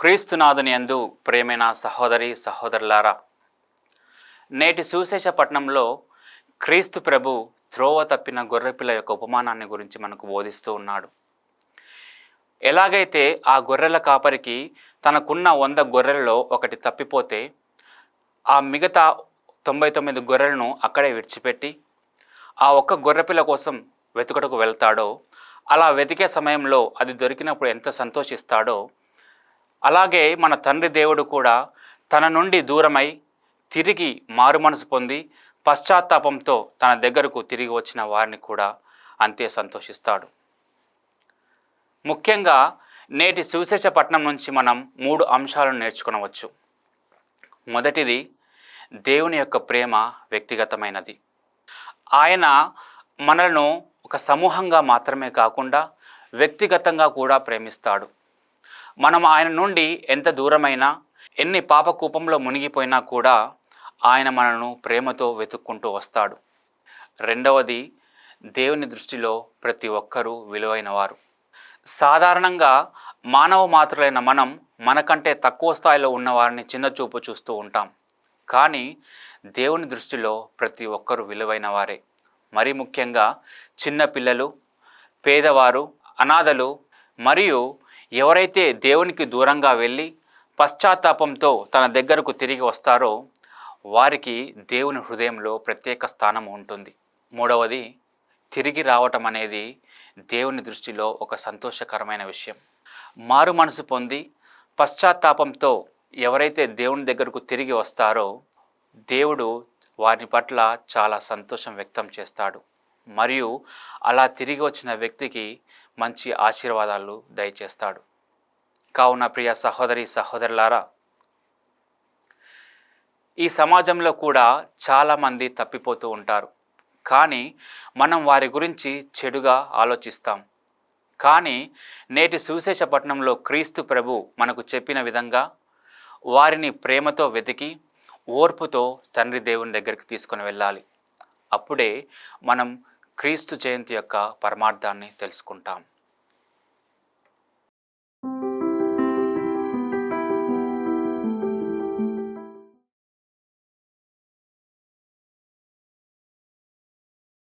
క్రీస్తునాథుని యందు ప్రియమైన సహోదరి సహోదరులారా, నేటి సువిశేష పట్టణంలో క్రీస్తు ప్రభు త్రోవ తప్పిన గొర్రెపిల్ల యొక్క ఉపమానాన్ని గురించి మనకు బోధిస్తూ ఉన్నాడు. ఎలాగైతే ఆ గొర్రెల కాపరికి తనకున్న 100 గొర్రెలలో ఒకటి తప్పిపోతే ఆ మిగతా 99 గొర్రెలను అక్కడే విడిచిపెట్టి ఆ ఒక్క గొర్రెపిల్ల కోసం వెతుకుటకు వెళ్తాడో, అలా వెతికే సమయంలో అది దొరికినప్పుడు ఎంత సంతోషిస్తాడో, అలాగే మన తండ్రి దేవుడు కూడా తన నుండి దూరమై తిరిగి మారు మనసు పొంది పశ్చాత్తాపంతో తన దగ్గరకు తిరిగి వచ్చిన వారిని కూడా అంతే సంతోషిస్తాడు. ముఖ్యంగా నేటి సువిశేష పట్టణం నుంచి మనం 3 అంశాలను నేర్చుకొనవచ్చు. మొదటిది, దేవుని యొక్క ప్రేమ వ్యక్తిగతమైనది. ఆయన మనలను ఒక సమూహంగా మాత్రమే కాకుండా వ్యక్తిగతంగా కూడా ప్రేమిస్తాడు. మనం ఆయన నుండి ఎంత దూరమైనా, ఎన్ని పాపకూపంలో మునిగిపోయినా కూడా ఆయన మనను ప్రేమతో వెతుక్కుంటూ వస్తాడు. రెండవది, దేవుని దృష్టిలో ప్రతి ఒక్కరూ విలువైనవారు. సాధారణంగా మానవ మాత్రులైన మనం మనకంటే తక్కువ స్థాయిలో ఉన్నవారిని చిన్నచూపు చూస్తూ ఉంటాం. కానీ దేవుని దృష్టిలో ప్రతి ఒక్కరూ విలువైన వారే. మరీ ముఖ్యంగా చిన్నపిల్లలు, పేదవారు, అనాథలు మరియు ఎవరైతే దేవునికి దూరంగా వెళ్ళి పశ్చాత్తాపంతో తన దగ్గరకు తిరిగి వస్తారో వారికి దేవుని హృదయంలో ప్రత్యేక స్థానం ఉంటుంది. మూడవది, తిరిగి రావటం అనేది దేవుని దృష్టిలో ఒక సంతోషకరమైన విషయం. మారు మనసు పొంది పశ్చాత్తాపంతో ఎవరైతే దేవుని దగ్గరకు తిరిగి వస్తారో దేవుడు వారి పట్ల చాలా సంతోషం వ్యక్తం చేస్తాడు మరియు అలా తిరిగి వచ్చిన వ్యక్తికి మంచి ఆశీర్వాదాలు దయచేస్తాడు. కావున ప్రియ సహోదరి సహోదరులారా, ఈ సమాజంలో కూడా చాలామంది తప్పిపోతూ ఉంటారు. కానీ మనం వారి గురించి చెడుగా ఆలోచిస్తాం. కానీ నేటి సువిశేష పట్టణంలో క్రీస్తు ప్రభు మనకు చెప్పిన విధంగా వారిని ప్రేమతో వెతికి ఓర్పుతో తండ్రి దేవుని దగ్గరికి తీసుకొని వెళ్ళాలి. అప్పుడే మనం క్రీస్తు జయంతి యొక్క పరమార్థాన్ని తెలుసుకుంటాం.